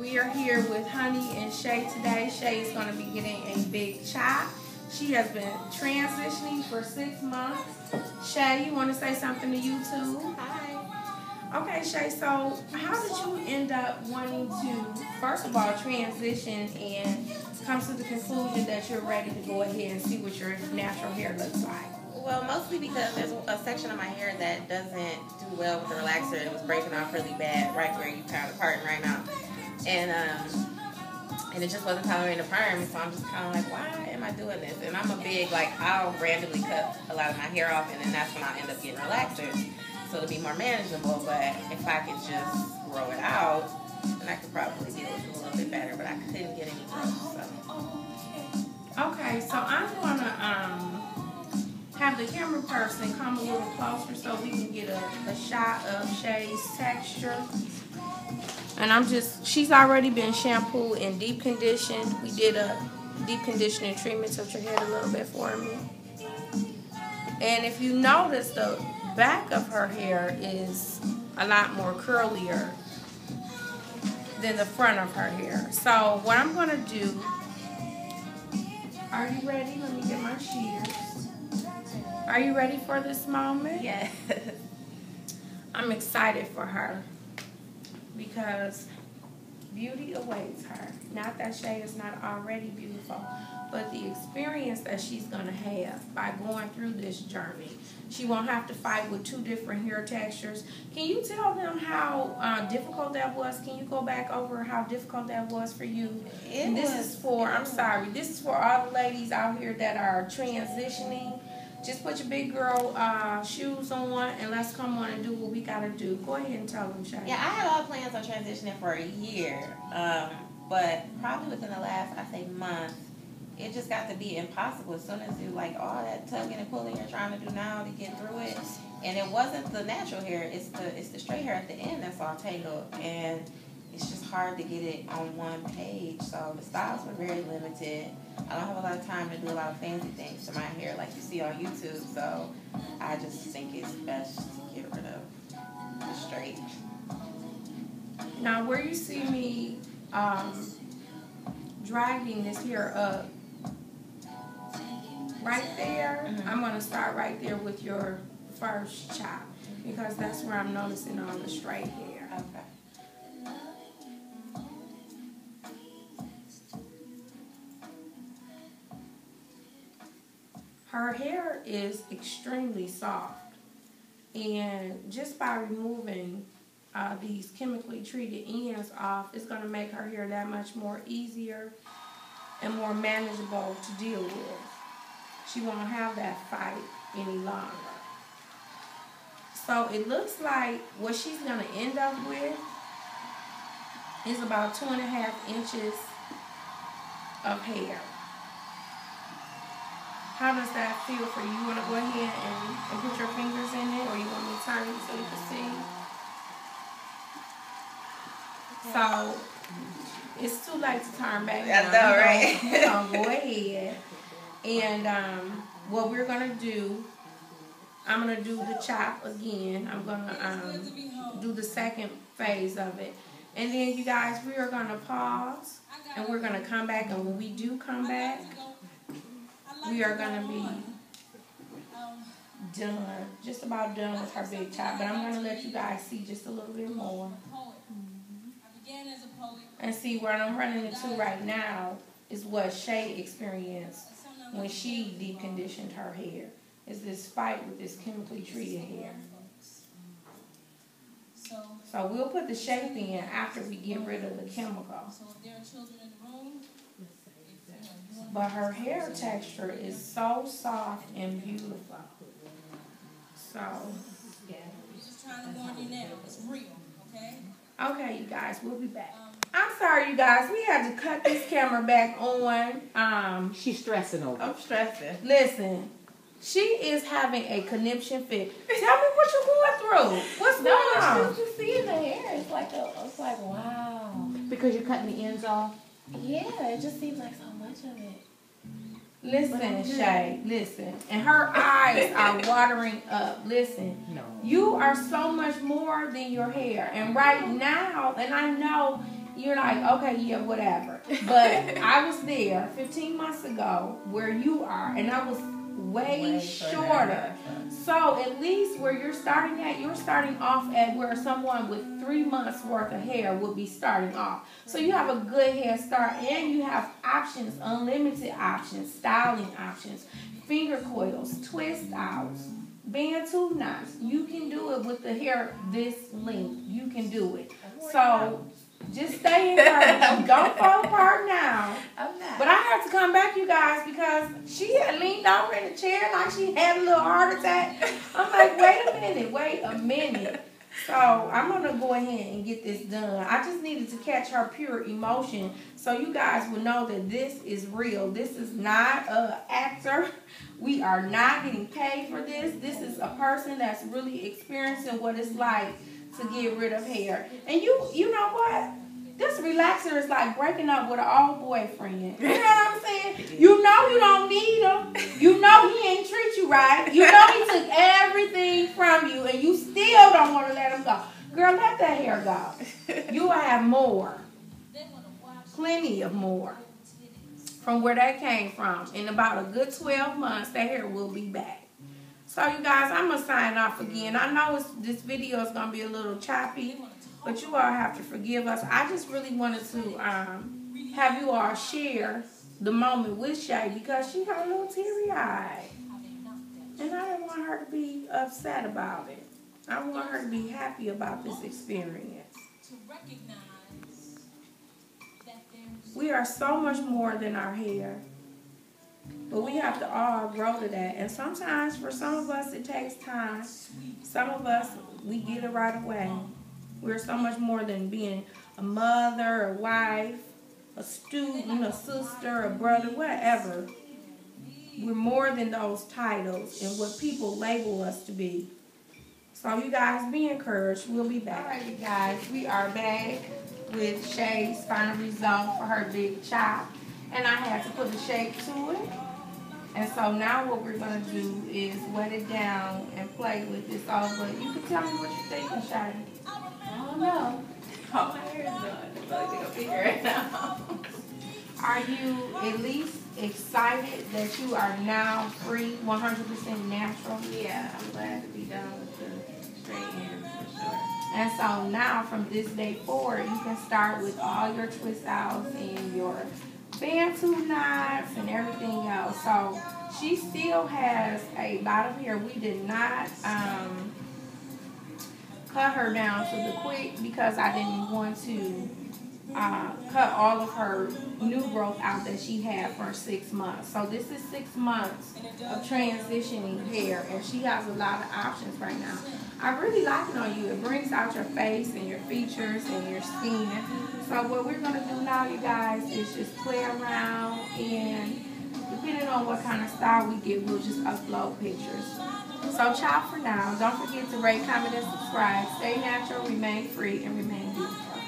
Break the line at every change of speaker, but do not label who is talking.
We are here with Honey and Shay today. Shay is going to be getting a big chop. She has been transitioning for 6 months. Shay, you want to say something to YouTube?
Hi.
Okay, Shay, so how did you end up wanting to, first of all, transition and come to the conclusion that you're ready to go ahead and see what your natural hair looks like?
Well, mostly because there's a section of my hair that doesn't do well with the relaxer. It was breaking off really bad right where you kind of parting right now. And it just wasn't tolerating the perm. So I'm just kind of like, why am I doing this? And I'm a big, like, I'll randomly cut a lot of my hair off, and then that's when I end up getting relaxers. So it'll be more manageable. But if I could just grow it out, then I could probably deal with it a little bit better. But I couldn't get any growth. So.
Okay, so I'm going to have the camera person come a little closer so we can get a shot of Shay's texture. And she's already been shampooed and deep conditioned. We did a deep conditioning treatment, touch your head a little bit for me. And if you notice, the back of her hair is a lot more curlier than the front of her hair. So what I'm going to do, are you ready? Let me get my shears. Are you ready for this moment?
Yes.
I'm excited for her because beauty awaits her. Not that Shay is not already beautiful, but the experience that she's going to have by going through this journey. She won't have to fight with 2 different hair textures. Can you tell them how difficult that was? Can you go back over how difficult that was for you? This is for all the ladies out here that are transitioning. Just put your big girl shoes on and let's come on and do what we got to do. Go ahead and tell them, Shay.
Yeah, I had all plans on transitioning for a year. But probably within the last, I say, month, it just got to be impossible. As soon as you, like, all that tugging and pulling you're trying to do now to get through it. And it wasn't the natural hair. It's the straight hair at the end that's all tangled. And it's just hard to get it on one page. So the styles were very limited. I don't have a lot of time to do a lot of fancy things to my hair like you see on YouTube. So I just think it's best to get rid of the straight.
Now, where you see me dragging this hair up, right there, I'm going to start right there with your first chop because that's where I'm noticing all the straight hair.
Okay.
Her hair is extremely soft, and just by removing these chemically treated ends off, it's going to make her hair that much more easier and more manageable to deal with. She won't have that fight any longer. So it looks like what she's going to end up with is about 2.5 inches of hair. How does that feel for you? You want to go ahead and put your fingers in it, or you want me to turn it so you can see? So, it's too late to turn back now.
I know, right?
We're going to go ahead. And what we're going to do, I'm going to do the chop again. I'm going to do the second phase of it. And then, you guys, we are going to pause. And we're going to come back. And when we do come back, we are going to be done, just about done with her big chop. But I'm going to let you guys see just a little bit more. And see, what I'm running into right now is what Shay experienced when she deep conditioned her hair. Is this fight with this chemically treated hair. So we'll put the shape in after we get rid of the chemical. But her hair texture is so soft and beautiful. So, yeah.
Just trying to warn you now. It's real, okay?
Okay, you guys, we'll be back. I'm sorry, you guys. We had to cut this camera back on.
She's stressing over.
I'm stressing.
Listen, she is having a conniption fit. Tell me what you're going through. What's going on?
It's just seeing the hair. It's like wow.
Because you're cutting the ends off?
Yeah, it just seems like so much of it.
Listen, Shay, listen. And her eyes are watering up. Listen,
no.
You are so much more than your hair. And right now, and I know you're like, okay, yeah, whatever. But I was there 15 months ago where you are, and I was way shorter. So at least where you're starting at, you're starting off at where someone with 3 months worth of hair would be starting off. So you have a good head start, and you have options, unlimited options, styling options, finger coils, twist outs, bantu knots. You can do it with the hair this length. You can do it. So just stay encouraged. Don't fall apart now.
I'm not.
But I had to come back, you guys, because she had leaned over in the chair like she had a little heart attack. I'm like, wait a minute. So I'm going to go ahead and get this done. I just needed to catch her pure emotion so you guys will know that this is real. This is not an actor. We are not getting paid for this. This is a person that's really experiencing what it's like to get rid of hair. And you know what? This relaxer is like breaking up with an old boyfriend. You know what I'm saying? You know you don't need him. You know he ain't treat you right. You know he took everything from you, and you still don't want to let him go. Girl, let that hair go. You will have more. Plenty of more from where that came from. In about a good 12 months, that hair will be back. So, you guys, I'm going to sign off again. I know this video is going to be a little choppy, but you all have to forgive us. I just really wanted to have you all share the moment with Shay because she got a little teary-eyed. And I didn't want her to be upset about it. I want her to be happy about this experience. We are so much more than our hair. But we have to all grow to that. And sometimes, for some of us, it takes time. Some of us, we get it right away. We're so much more than being a mother, a wife, a student, a sister, a brother, whatever. We're more than those titles and what people label us to be. So you guys be encouraged. We'll be back. All right, you guys. We are back with Shay's final result for her big chop. And I had to put a shake to it. And so now what we're going to do is wet it down and play with this all. But you can tell me what you're thinking, Shay.
I don't know. All my hair is done. I feel like they gonna figure it out.
Are you at least excited that you are now free, 100% natural?
Yeah, I'm glad to be done with the straight ends for sure.
And so now from this day forward, you can start with all your twist outs and your bantu knots and everything else. So she still has a lot of hair. We did not cut her down to the quick because I didn't want to cut all of her new growth out that she had for 6 months. So this is 6 months of transitioning hair, and she has a lot of options right now. I really like it on you. It brings out your face and your features and your skin. So what we're going to do now, you guys, is just play around, and depending on what kind of style we get, we'll just upload pictures. So ciao for now. Don't forget to rate, comment, and subscribe. Stay natural, remain free, and remain beautiful.